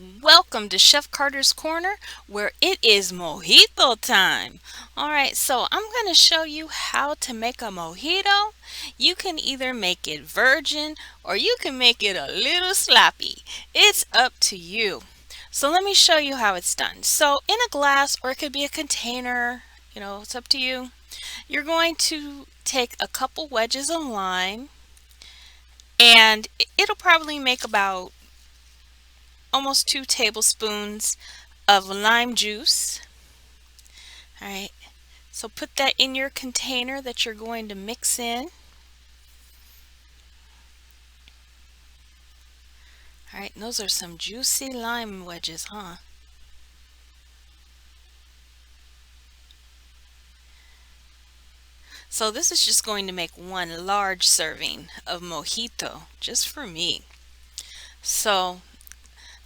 Welcome to Chef Carter's Corner, where it is mojito time. All right, so I'm going to show you how to make a mojito. You can either make it virgin or you can make it a little sloppy. It's up to you. So let me show you how it's done. So in a glass, or it could be a container, it's up to you. You're going to take a couple wedges of lime, and it'll probably make about almost 2 tablespoons of lime juice. All right, so put that in your container that you're going to mix in. All right, and those are some juicy lime wedges, huh? So this is just going to make one large serving of mojito just for me. So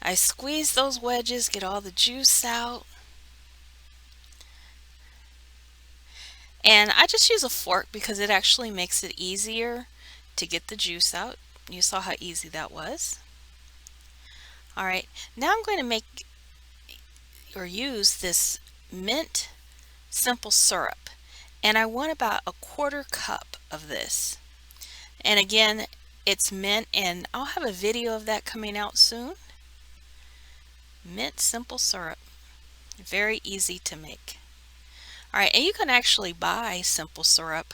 I squeeze those wedges, get all the juice out, and I just use a fork because it actually makes it easier to get the juice out. You saw how easy that was. All right, now I'm going to make or use this mint simple syrup, and I want about a quarter cup of this. And again, it's mint, and I'll have a video of that coming out soon. Mint simple syrup, very easy to make. All right, and you can actually buy simple syrup.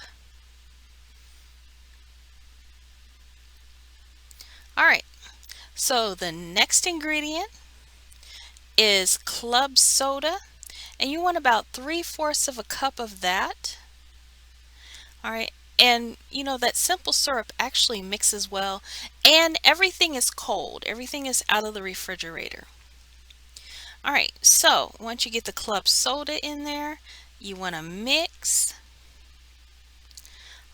All right, so the next ingredient is club soda, and you want about 3/4 of a cup of that. All right, and that simple syrup actually mixes well, and everything is cold. Everything is out of the refrigerator. All right, so once you get the club soda in there, you want to mix.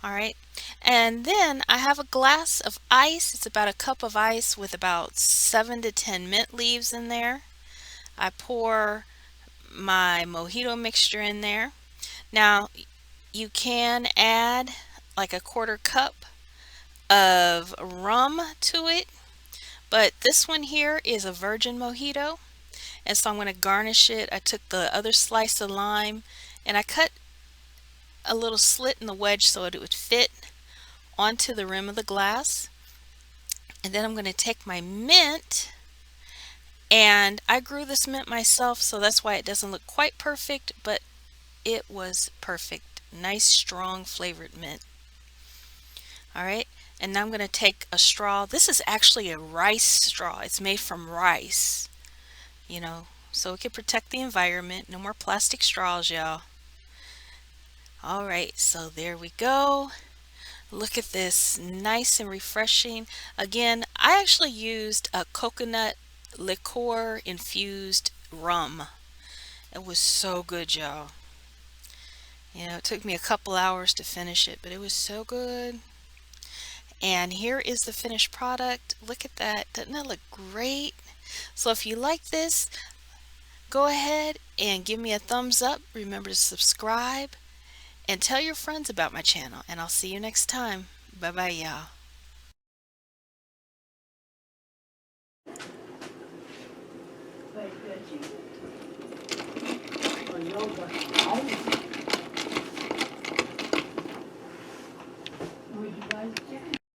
All right, and then I have a glass of ice. It's about a cup of ice with about 7 to 10 mint leaves in there. I pour my mojito mixture in there. Now, you can add like a quarter cup of rum to it, but this one here is a virgin mojito, and so I'm going to garnish it. I took the other slice of lime and I cut a little slit in the wedge so it would fit onto the rim of the glass. And then I'm going to take my mint, and I grew this mint myself, so that's why it doesn't look quite perfect, but it was perfect. Nice, strong flavored mint. All right, and now I'm going to take a straw. This is actually a rice straw. It's made from rice, so it can protect the environment. No more plastic straws, y'all. All right, so there we go. Look at this, nice and refreshing. Again, I actually used a coconut liqueur infused rum. It was so good, y'all. It took me a couple hours to finish it, but it was so good. And here is the finished product. Look at that. Doesn't that look great? So if you like this, go ahead and give me a thumbs up. Remember to subscribe and tell your friends about my channel. And I'll see you next time. Bye bye, y'all.